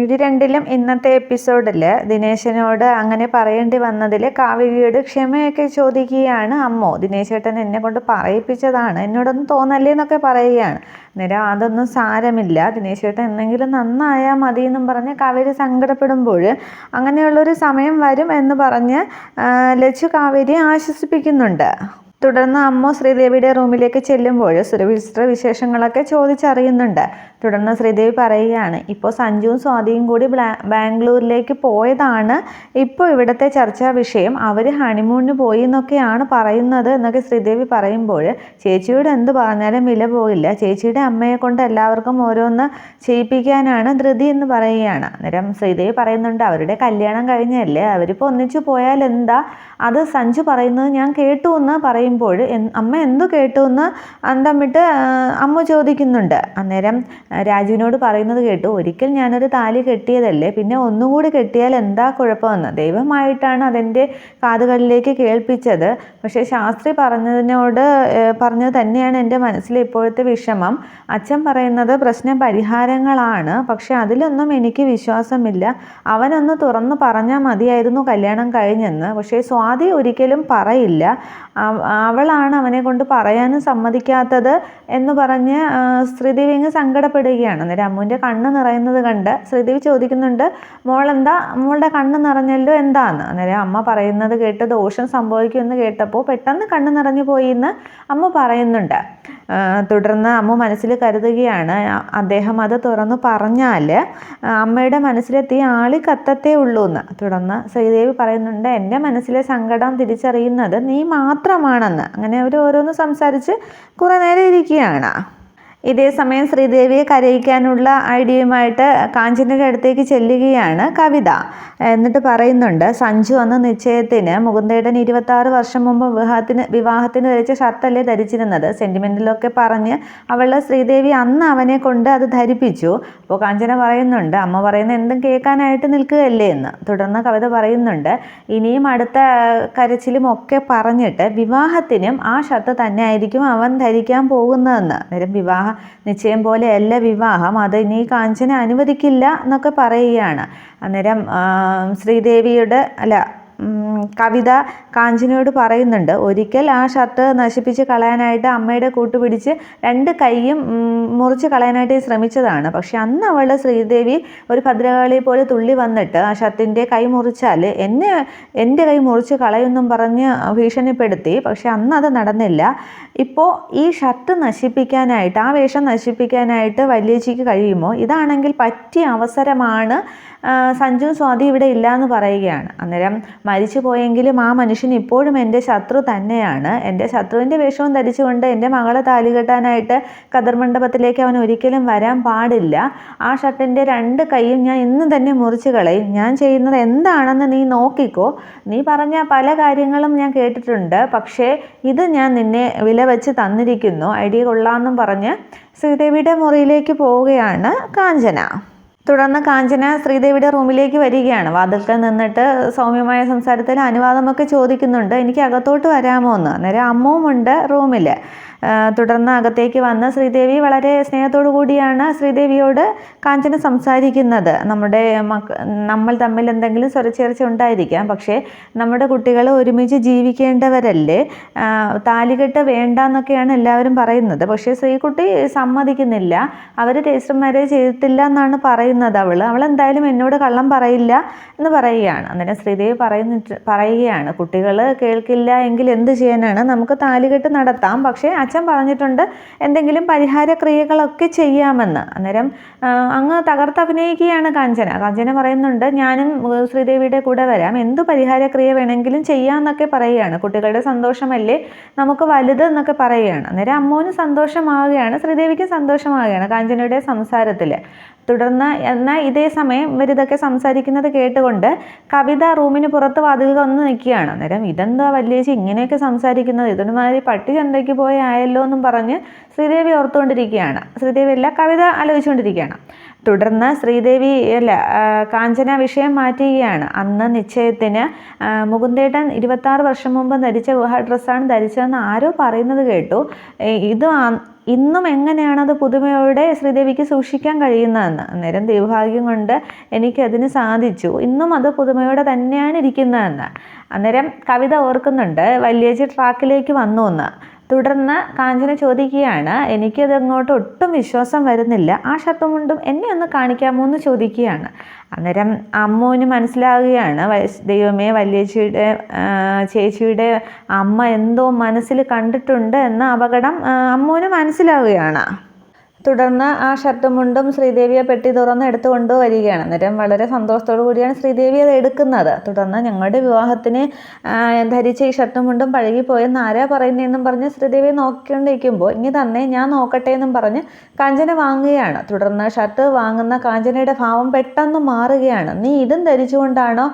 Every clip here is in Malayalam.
DD 2-ലും ഇന്നത്തെ എപ്പിസോഡിൽ ദിനേശനോട് അങ്ങനെ പറയേണ്ടി വന്നതിൽ കാവേരിയോട് ക്ഷമയൊക്കെ ചോദിക്കുകയാണ് അമ്മോ. ദിനേശേട്ടൻ എന്നെ കൊണ്ട് പറയിപ്പിച്ചതാണ്, എന്നോടൊന്നും തോന്നല്ലേ എന്നൊക്കെ പറയുകയാണ്. അന്നേരം അതൊന്നും സാരമില്ല, ദിനേശേട്ടൻ എന്തെങ്കിലും നന്നായാൽ മതി എന്നും പറഞ്ഞ് കാവേരി സങ്കടപ്പെടുമ്പോൾ അങ്ങനെയുള്ളൊരു സമയം വരും എന്ന് പറഞ്ഞ് ലച്ചു കാവേരിയെ ആശ്വസിപ്പിക്കുന്നുണ്ട്. തുടർന്ന് അമ്മ ശ്രീദേവിയുടെ റൂമിലേക്ക് ചെല്ലുമ്പോൾ സുരവിസ്ത്ര വിശേഷങ്ങളൊക്കെ ചോദിച്ചറിയുന്നുണ്ട്. തുടർന്ന് ശ്രീദേവി പറയുകയാണ്, ഇപ്പോൾ സഞ്ജുവും സ്വാതിയും കൂടി ബാംഗ്ലൂരിലേക്ക് പോയതാണ് ഇപ്പോൾ ഇവിടുത്തെ ചർച്ചാ വിഷയം. അവർ ഹണിമൂണിന് പോയി എന്നൊക്കെയാണ് പറയുന്നത് എന്നൊക്കെ ശ്രീദേവി പറയുമ്പോൾ ചേച്ചിയോട് എന്ത് പറഞ്ഞാലും വില പോകില്ല, ചേച്ചിയുടെ അമ്മയെ കൊണ്ട് എല്ലാവർക്കും ഓരോന്ന് ചെയ്യിപ്പിക്കാനാണ് ധൃതി എന്ന് പറയുകയാണ്. അന്നേരം ശ്രീദേവി പറയുന്നുണ്ട്, അവരുടെ കല്യാണം കഴിഞ്ഞല്ലേ, അവരിപ്പോൾ ഒന്നിച്ചു പോയാൽ എന്താ, അത് സഞ്ജു പറയുന്നത് ഞാൻ കേട്ടു എന്ന് പറയുമ്പോൾ അമ്മ എന്തു കേട്ടു എന്ന് അന്തം വിട്ട് അമ്മ ചോദിക്കുന്നുണ്ട്. അന്നേരം രാജുവിനോട് പറയുന്നത് കേട്ടു, ഒരിക്കൽ ഞാനൊരു താലി കെട്ടിയതല്ലേ, പിന്നെ ഒന്നുകൂടി കെട്ടിയാൽ എന്താ കുഴപ്പമെന്ന് ദൈവമായിട്ടാണ് അതെൻ്റെ കാതുകളിലേക്ക് കേൾപ്പിച്ചത്. പക്ഷേ ശാസ്ത്രി പറഞ്ഞത് തന്നെയാണ് എൻ്റെ മനസ്സിൽ ഇപ്പോഴത്തെ വിഷമം. അച്ഛൻ പറയുന്നത് പ്രശ്ന പരിഹാരങ്ങളാണ്, പക്ഷെ അതിലൊന്നും എനിക്ക് വിശ്വാസമില്ല. അവനൊന്ന് തുറന്നു പറഞ്ഞാൽ മതിയായിരുന്നു കല്യാണം കഴിഞ്ഞെന്ന്. പക്ഷേ സ്വാതി ഒരിക്കലും പറയില്ല, അവളാണ് അവനെ കൊണ്ട് പറയാനും സമ്മതിക്കാത്തത് എന്ന് പറഞ്ഞ് ശ്രീദേവി ഇങ്ങ് സങ്കടപ്പെടുകയാണ്. അന്നേരം അമ്മുവിൻ്റെ കണ്ണ് നിറയുന്നത് കണ്ട് ശ്രീദേവി ചോദിക്കുന്നുണ്ട്, മോളുടെ കണ്ണ് നിറഞ്ഞല്ലോ, എന്താന്ന്. അന്നേരം അമ്മ പറയുന്നത് കേട്ട് ദോഷം സംഭവിക്കുമെന്ന് കേട്ടപ്പോൾ പെട്ടെന്ന് കണ്ണ് നിറഞ്ഞു പോയി എന്ന് അമ്മ പറയുന്നുണ്ട്. തുടർന്ന് അമ്മ മനസ്സിൽ കരുതുകയാണ്, അദ്ദേഹം അത് തുറന്നു പറഞ്ഞാൽ അമ്മയുടെ മനസ്സിലെത്തി ആളി കത്തത്തേ ഉള്ളൂ എന്ന്. തുടർന്ന് ശ്രീദേവി പറയുന്നുണ്ട്, എൻ്റെ മനസ്സിലെ സങ്കടം തിരിച്ചറിയുന്നത് നീ മാത്രമാണെന്ന്. അങ്ങനെ അവർ ഓരോന്ന് സംസാരിച്ച് കുറേ നേരം ഇരിക്കുകയാണ്. ഇതേ സമയം ശ്രീദേവിയെ കരയിക്കാനുള്ള ഐഡിയയുമായിട്ട് കാഞ്ചനയുടെ അടുത്തേക്ക് ചെല്ലുകയാണ് കവിത. എന്നിട്ട് പറയുന്നുണ്ട്, സഞ്ജു അന്ന് നിശ്ചയത്തിന് മുകുന്ദേട്ടൻ 26 വർഷം മുമ്പ് വിവാഹത്തിന് ധരിച്ച ഷർട്ടല്ലേ ധരിച്ചിരുന്നത്, സെൻറ്റിമെൻറ്റിലൊക്കെ പറഞ്ഞ് അവളുടെ ശ്രീദേവി അന്ന് അവനെ കൊണ്ട് അത് ധരിപ്പിച്ചു. അപ്പോൾ കാഞ്ചന പറയുന്നുണ്ട്, അമ്മ പറയുന്നത് എന്തും കേൾക്കാനായിട്ട് നിൽക്കുകയല്ലേ എന്ന്. തുടർന്ന് കവിത പറയുന്നുണ്ട്, ഇനിയും അടുത്ത കരച്ചിലും ഒക്കെ പറഞ്ഞിട്ട് വിവാഹത്തിനും ആ ഷർട്ട് തന്നെ ആയിരിക്കും അവൻ ധരിക്കാൻ പോകുന്നതെന്ന്. അന്നേരം നിശ്ചയം പോലെയല്ല വിവാഹം, അത് ഇനി കാഞ്ചന അനുവദിക്കില്ല എന്നൊക്കെ പറയുകയാണ്. അന്നേരം കവിത കാഞ്ചനയോട് പറയുന്നുണ്ട്, ഒരിക്കൽ ആ ഷർട്ട് നശിപ്പിച്ച് കളയാനായിട്ട് അമ്മയുടെ കൂട്ടുപിടിച്ച് 2 കൈയും മുറിച്ച് കളയാനായിട്ട് ശ്രമിച്ചതാണ്. പക്ഷെ അന്ന് അവളുടെ ശ്രീദേവി ഒരു ഭദ്രകാളി പോലെ തുള്ളി വന്നിട്ട് ആ ഷർട്ടിൻ്റെ കൈ മുറിച്ചാൽ എൻ്റെ കൈ മുറിച്ച് കളയുമെന്നും പറഞ്ഞ് ഭീഷണിപ്പെടുത്തി. പക്ഷെ അന്ന് അത് നടന്നില്ല. ഇപ്പോൾ ഈ ഷർട്ട് നശിപ്പിക്കാനായിട്ട്, ആ വേഷം നശിപ്പിക്കാനായിട്ട് വല്യേച്ചിക്ക് കഴിയുമോ? ഇതാണെങ്കിൽ പറ്റിയ അവസരമാണ്, സഞ്ജു സ്വാതി ഇവിടെ ഇല്ല എന്ന് പറയുകയാണ്. അന്നേരം മരിച്ചു പോയെങ്കിലും ആ മനുഷ്യൻ ഇപ്പോഴും എൻ്റെ ശത്രു തന്നെയാണ്. എൻ്റെ ശത്രുവിൻ്റെ വേഷവും ധരിച്ചുകൊണ്ട് എൻ്റെ മകളെ താലി കെട്ടാനായിട്ട് ഖദർ മണ്ഡപത്തിലേക്ക് അവൻ ഒരിക്കലും വരാൻ പാടില്ല. ആ ഷർട്ടിൻ്റെ 2 കൈയും ഞാൻ ഇന്ന് തന്നെ മുറിച്ച് കളയും. ഞാൻ ചെയ്യുന്നത് എന്താണെന്ന് നീ നോക്കിക്കോ. നീ പറഞ്ഞ പല കാര്യങ്ങളും ഞാൻ കേട്ടിട്ടുണ്ട്, പക്ഷേ ഇത് ഞാൻ നിന്നെ വില വെച്ച് തന്നിരിക്കുന്നു, ഐഡിയ കൊള്ളാമെന്നും പറഞ്ഞ് ശ്രീദേവിയുടെ മുറിയിലേക്ക് പോവുകയാണ് കാഞ്ചന. തുടർന്ന് കാഞ്ചന ശ്രീദേവിയുടെ റൂമിലേക്ക് വരികയാണ്. വാതിൽക്കൽ നിന്നിട്ട് സൗമ്യമായ സംസാരത്തിൽ അനുവാദമൊക്കെ ചോദിക്കുന്നുണ്ട്, എനിക്ക് അകത്തോട്ട് വരാമോ എന്ന്. അന്നേരം അമ്മുവുമുണ്ട് റൂമിൽ. തുടർന്ന് അകത്തേക്ക് വന്ന് ശ്രീദേവി വളരെ സ്നേഹത്തോടു കൂടിയാണ് ശ്രീദേവിയോട് കാഞ്ചന സംസാരിക്കുന്നത്. നമ്മൾ തമ്മിൽ എന്തെങ്കിലും സ്വരച്ചേർച്ച ഉണ്ടായിരിക്കാം, പക്ഷേ നമ്മുടെ കുട്ടികൾ ഒരുമിച്ച് ജീവിക്കേണ്ടവരല്ലേ, താലികെട്ട് വേണ്ട എന്നൊക്കെയാണ് എല്ലാവരും പറയുന്നത്. പക്ഷേ ശ്രീകുട്ടി സമ്മതിക്കുന്നില്ല, അവർ രജിസ്റ്റർ മാരേജ് ചെയ്തിട്ടില്ല എന്നാണ് പറയുന്നത്. അവൾ എന്തായാലും എന്നോട് കള്ളം പറയില്ല എന്ന് പറയുകയാണ്. അന്നേരം ശ്രീദേവി പറയുകയാണ്, കുട്ടികൾ കേൾക്കില്ല എങ്കിൽ എന്ത് ചെയ്യാനാണ്, നമുക്ക് താലികെട്ട് നടത്താം, പക്ഷേ അച്ഛൻ പറഞ്ഞിട്ടുണ്ട് എന്തെങ്കിലും പരിഹാര ക്രിയകളൊക്കെ ചെയ്യാമെന്ന്. അന്നേരം അങ്ങ് തകർത്തഭിനയിക്കുകയാണ് കാഞ്ചന പറയുന്നുണ്ട്, ഞാനും ശ്രീദേവിയുടെ കൂടെ വരാം, എന്തു പരിഹാര ക്രിയ വേണമെങ്കിലും ചെയ്യാമെന്നൊക്കെ പറയുകയാണ്. കുട്ടികളുടെ സന്തോഷമല്ലേ നമുക്ക് വലുത് എന്നൊക്കെ പറയുകയാണ്. അന്നേരം അമ്മൂന് സന്തോഷമാവുകയാണ്, ശ്രീദേവിക്ക് സന്തോഷമാവുകയാണ് കാഞ്ചനയുടെ സംസാരത്തിൽ. തുടർന്ന് എന്നാൽ ഇതേ സമയം ഇവരിതൊക്കെ സംസാരിക്കുന്നത് കേട്ടുകൊണ്ട് കവിത റൂമിന് പുറത്ത് വാതിൽ വന്ന് നിൽക്കുകയാണ്. അന്നേരം ഇതെന്താ വല്യേച്ചി ഇങ്ങനെയൊക്കെ സംസാരിക്കുന്നത്, ഇതൊരുമാതിരി പട്ടി ചന്തയ്ക്ക് പോയി ആയല്ലോ എന്നും പറഞ്ഞ് ശ്രീദേവി ഓർത്തുകൊണ്ടിരിക്കുകയാണ്. കവിത ആലോചിച്ചുകൊണ്ടിരിക്കുകയാണ്. തുടർന്ന് കാഞ്ചന വിഷയം മാറ്റുകയാണ്. അന്ന് നിശ്ചയത്തിന് മുകുന്ദേട്ടൻ 26 വർഷം മുമ്പ് ധരിച്ച വിവാഹ ഡ്രസ്സാണ് ധരിച്ചതെന്ന് ആരോ പറയുന്നത് കേട്ടു. ഇന്നും എങ്ങനെയാണത് പുതുമയോടെ ശ്രീദേവിക്ക് സൂക്ഷിക്കാൻ കഴിയുന്നതെന്ന്. അന്നേരം ദൈവഭാഗ്യം കൊണ്ട് എനിക്കതിന് സാധിച്ചു, ഇന്നും അത് പുതുമയോടെ തന്നെയാണ് ഇരിക്കുന്നതെന്ന്. അന്നേരം കവിത ഓർക്കുന്നുണ്ട് വല്യേച്ചി ട്രാക്കിലേക്ക് വന്നു എന്ന്. തുടർന്ന് കാഞ്ചന ചോദിക്കുകയാണ്, എനിക്കത് അങ്ങോട്ട് ഒട്ടും വിശ്വാസം വരുന്നില്ല, ആ ഷർട്ടും മുണ്ടും എന്നെ ഒന്ന് കാണിക്കാമോ എന്ന് ചോദിക്കുകയാണ്. അന്നേരം അമ്മുവിന് മനസ്സിലാവുകയാണ്, ദൈവമേ വല്യേച്ചിയുടെ ചേച്ചിയുടെ അമ്മ എന്തോ മനസ്സിൽ കണ്ടിട്ടുണ്ട് എന്ന അപകടം അമ്മുവിന് മനസ്സിലാവുകയാണ്. തുടർന്ന് ആ ഷർട്ടും മുണ്ടും ശ്രീദേവിയെ പെട്ടി തുറന്ന് എടുത്തുകൊണ്ട് വരികയാണ്. അന്നേരം വളരെ സന്തോഷത്തോടു കൂടിയാണ് ശ്രീദേവി അത് എടുക്കുന്നത്. തുടർന്ന് ഞങ്ങളുടെ വിവാഹത്തിന് ധരിച്ച ഈ ഷർട്ടും മുണ്ടും പഴകിപ്പോയെന്ന് ആരാ പറയുന്നതെന്നും പറഞ്ഞ് ശ്രീദേവിയെ നോക്കിക്കൊണ്ടിരിക്കുമ്പോൾ ഇനി തന്നെ ഞാൻ നോക്കട്ടെ എന്നും പറഞ്ഞ് കാഞ്ചന വാങ്ങുകയാണ്. തുടർന്ന് ഷർട്ട് വാങ്ങുന്ന കാഞ്ചനയുടെ ഭാവം പെട്ടെന്ന് മാറുകയാണ്. നീ ഇതും ധരിച്ചുകൊണ്ടാണോ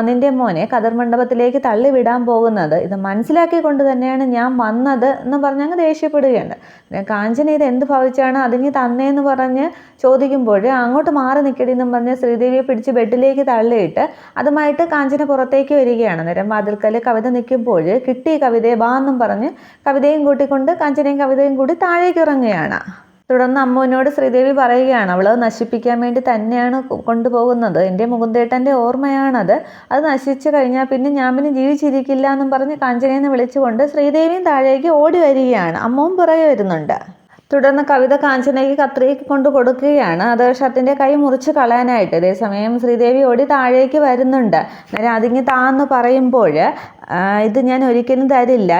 നിന്റെ മോനെ കതിർ മണ്ഡപത്തിലേക്ക് തള്ളിവിടാൻ പോകുന്നത്? ഇത് മനസ്സിലാക്കിക്കൊണ്ട് തന്നെയാണ് ഞാൻ വന്നത് എന്ന് പറഞ്ഞ് അങ്ങ് ദേഷ്യപ്പെടുകയാണ്. കാഞ്ചന ഇത് എന്ത് ഭാവിച്ചാണ് അതിന് തന്നേന്ന് പറഞ്ഞ് ചോദിക്കുമ്പോൾ അങ്ങോട്ട് മാറി നിൽക്കടിയെന്നും പറഞ്ഞ് ശ്രീദേവിയെ പിടിച്ച് ബെഡിലേക്ക് തള്ളിയിട്ട് അതുമായിട്ട് കാഞ്ചന പുറത്തേക്ക് വരികയാണ്. അന്നേരം വാതിൽക്കൽ കവിത നിൽക്കുമ്പോൾ കിട്ടി കവിതയെ ബാ എന്നും പറഞ്ഞ് കവിതയും കൂട്ടിക്കൊണ്ട് കാഞ്ചനയും കവിതയും കൂടി താഴേക്ക് ഇറങ്ങുകയാണ്. തുടർന്ന് അമ്മുവിനോട് ശ്രീദേവി പറയുകയാണ്, അവൾ നശിപ്പിക്കാൻ വേണ്ടി തന്നെയാണ് കൊണ്ടുപോകുന്നത്, എൻ്റെ മുകുന്ദേട്ടൻ്റെ ഓർമ്മയാണത്, അത് നശിച്ചു കഴിഞ്ഞാൽ പിന്നെ ഞാൻ പിന്നെ ജീവിച്ചിരിക്കില്ല എന്നും പറഞ്ഞ് കാഞ്ചനയെന്ന് വിളിച്ചുകൊണ്ട് ശ്രീദേവിയും താഴേക്ക് ഓടി വരികയാണ്. അമ്മുവും പുറകെ വരുന്നുണ്ട്. തുടർന്ന് കവിത കാഞ്ചനയ്ക്ക് കത്രിക കൊണ്ട് കൊടുക്കുകയാണ്, അത് ഷർട്ടിൻ്റെ കൈ മുറിച്ച് കളയാനായിട്ട്. അതേസമയം ശ്രീദേവി ഓടി താഴേക്ക് വരുന്നുണ്ട്. അന്നേരം അതിങ്ങ് താന്ന് പറയുമ്പോൾ ഇത് ഞാൻ ഒരിക്കലും തരില്ല,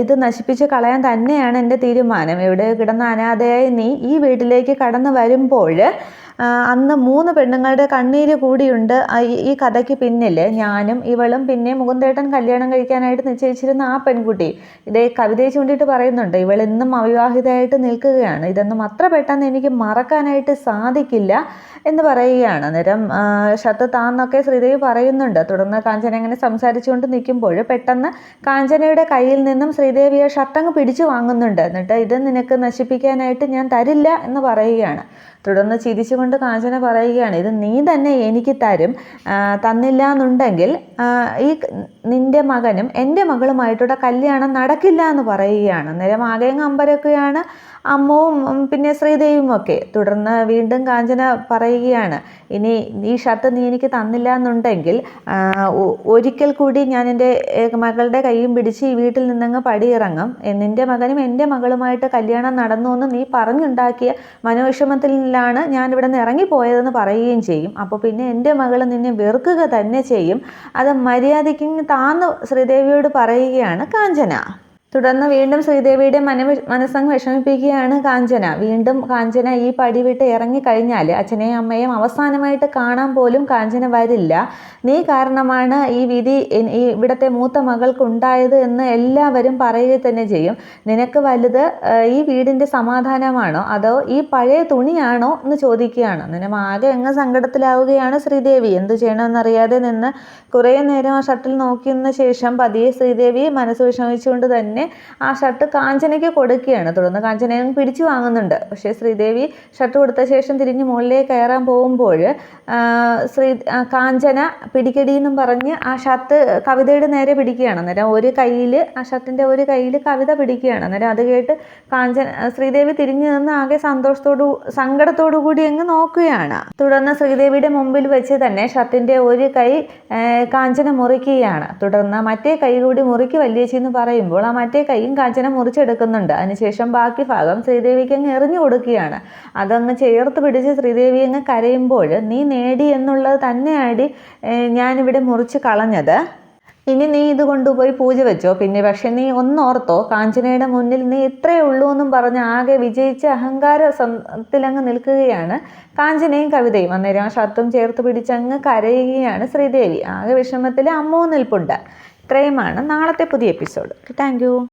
ഇത് നശിപ്പിച്ച് കളയാൻ തന്നെയാണ് എൻ്റെ തീരുമാനം. ഇവിടെ കിടന്ന അനാഥയായി നീ ഈ വീട്ടിലേക്ക് കടന്നു വരുമ്പോൾ അന്ന് 3 പെണ്ണുങ്ങളുടെ കണ്ണീര് കൂടിയുണ്ട് ഈ കഥയ്ക്ക് പിന്നിൽ. ഞാനും ഇവളും പിന്നെ മുകുന്ദേട്ടൻ കല്യാണം കഴിക്കാനായിട്ട് നിശ്ചയിച്ചിരുന്ന ആ പെൺകുട്ടി. ഇതേ കവിതയെ ചൂണ്ടിയിട്ട് പറയുന്നുണ്ട്, ഇവൾ ഇന്നും അവിവാഹിതയായിട്ട് നിൽക്കുകയാണ്, ഇതൊന്നും അത്ര പെട്ടെന്ന് എനിക്ക് മറക്കാനായിട്ട് സാധിക്കില്ല എന്ന് പറയുകയാണ്. അന്നേരം ഷർട്ട് താന്നൊക്കെ ശ്രീദേവി പറയുന്നുണ്ട്. തുടർന്ന് കാഞ്ചന ഇങ്ങനെ സംസാരിച്ചുകൊണ്ട് നിൽക്കുമ്പോൾ പെട്ടെന്ന് കാഞ്ചനയുടെ കയ്യിൽ നിന്നും ശ്രീദേവിയെ ഷർട്ടങ്ങ് പിടിച്ചു വാങ്ങുന്നുണ്ട്. എന്നിട്ട് ഇത് നിനക്ക് നശിപ്പിക്കാനായിട്ട് ഞാൻ തരില്ല എന്ന് പറയുകയാണ്. തുടർന്ന് ചിരിച്ചുകൊണ്ട് കാഞ്ചന പറയുകയാണ്, ഇത് നീ തന്നെ എനിക്ക് തരും, തന്നില്ല എന്നുണ്ടെങ്കിൽ ഈ നിൻ്റെ മകനും എൻ്റെ മകളുമായിട്ടുള്ള കല്യാണം നടക്കില്ല എന്ന് പറയുകയാണ്. അന്നേരം ആകെയും അമ്പരക്കുകയാണ് അമ്മുവും പിന്നെ ശ്രീദേവിയും ഒക്കെ. തുടർന്ന് വീണ്ടും കാഞ്ചന പറയുകയാണ്, ഇനി ഈ ഷർട്ട് നീ എനിക്ക് തന്നില്ല എന്നുണ്ടെങ്കിൽ ഒരിക്കൽ കൂടി ഞാൻ എൻ്റെ മകളുടെ കൈയും പിടിച്ച് ഈ വീട്ടിൽ നിന്നങ്ങ് പടിയിറങ്ങും, നിൻ്റെ മകനും എൻ്റെ മകളുമായിട്ട് കല്യാണം നടന്നു എന്ന് നീ പറഞ്ഞുണ്ടാക്കിയ മനോവിഷമത്തിലാണ് ഞാനിവിടെ നിന്ന് ഇറങ്ങിപ്പോയതെന്ന് പറയുകയും ചെയ്യും. അപ്പോൾ പിന്നെ എൻ്റെ മകൾ നിന്നെ വെറുക്കുക തന്നെ ചെയ്യും. അത് മര്യാദയ്ക്ക് താന്ന് ശ്രീദേവിയോട് പറയുകയാണ് കാഞ്ചന. തുടർന്ന് വീണ്ടും ശ്രീദേവിയുടെ മനസ്സങ്ങ് വിഷമിപ്പിക്കുകയാണ് കാഞ്ചന. വീണ്ടും കാഞ്ചന ഈ പടി വിട്ട് ഇറങ്ങിക്കഴിഞ്ഞാൽ അച്ഛനെയും അമ്മയും അവസാനമായിട്ട് കാണാൻ പോലും കാഞ്ചന വരില്ല. നീ കാരണമാണ് ഈ വിധി ഇവിടുത്തെ മൂത്ത മകൾക്കുണ്ടായത് എന്ന് എല്ലാവരും പറയുക തന്നെ ചെയ്യും. നിനക്ക് വലുത് ഈ വീടിൻ്റെ സമാധാനമാണോ അതോ ഈ പഴയ തുണിയാണോ എന്ന് ചോദിക്കുകയാണ്. അങ്ങനെ ആകെ അങ്ങ് സങ്കടത്തിലാവുകയാണ് ശ്രീദേവി. എന്തു ചെയ്യണമെന്നറിയാതെ നിന്ന് കുറേ നേരം ആ ഷർട്ടിൽ നോക്കിയതിന് ശേഷം പതിയെ ശ്രീദേവി മനസ്സ് വിഷമിച്ചുകൊണ്ട് തന്നെ ആ ഷർട്ട് കാഞ്ചനയ്ക്ക് കൊടുക്കുകയാണ്. തുടർന്ന് കാഞ്ചനയെ പിടിച്ചു വാങ്ങുന്നുണ്ട്. പക്ഷേ ശ്രീദേവി ഷർട്ട് കൊടുത്ത ശേഷം തിരിഞ്ഞ് മുകളിലേക്ക് കയറാൻ പോകുമ്പോൾ കാഞ്ചന പിടിക്കടിയെന്നും പറഞ്ഞ് ആ ഷർട്ട് കവിതയുടെ നേരെ പിടിക്കുകയാണ്. അന്നേരം ഒരു കയ്യിൽ ആ ഷർട്ടിൻ്റെ ഒരു കയ്യിൽ കവിത പിടിക്കുകയാണ്. അന്നേരം അത് കേട്ട് ശ്രീദേവി തിരിഞ്ഞു നിന്ന് ആകെ സങ്കടത്തോടു കൂടി അങ്ങ് നോക്കുകയാണ്. തുടർന്ന് ശ്രീദേവിയുടെ മുമ്പിൽ വെച്ച് തന്നെ ഷർട്ടിൻ്റെ ഒരു കൈ കാഞ്ചന മുറിക്കുകയാണ്. തുടർന്ന് മറ്റേ കൈ കൂടി മുറിക്ക് വല്യേച്ചി എന്ന് പറയുമ്പോൾ ആ മറ്റേ കൈയും കാഞ്ചന മുറിച്ചെടുക്കുന്നുണ്ട്. അതിനുശേഷം ബാക്കി ഭാഗം ശ്രീദേവിക്ക് അങ്ങ് എറിഞ്ഞു കൊടുക്കുകയാണ്. അതങ്ങ് ചേർത്ത് പിടിച്ച് ശ്രീദേവി അങ്ങ് കരയുമ്പോൾ നീ നേടി എന്നുള്ളത് തന്നെയാണ് ഞാനിവിടെ മുറിച്ച് കളഞ്ഞത്, ഇനി നീ ഇത് കൊണ്ടുപോയി പൂജ വെച്ചോ. പിന്നെ പക്ഷെ നീ ഒന്നോർത്തോ, കാഞ്ചനയുടെ മുന്നിൽ നീ ഇത്രയേ ഉള്ളൂ എന്നും പറഞ്ഞ് ആകെ വിജയിച്ച അഹങ്കാരത്തിലങ്ങ് നിൽക്കുകയാണ് കാഞ്ചനയും കവിതയും. അന്നേരം ആ ഷർട്ടും ചേർത്ത് പിടിച്ചങ്ങ് കരയുകയാണ് ശ്രീദേവി. ആകെ വിഷമത്തിൽ അമ്മവും നിൽപ്പുണ്ട്. ഇത്രയുമാണ് നാളത്തെ പുതിയ എപ്പിസോഡ്. Thank you.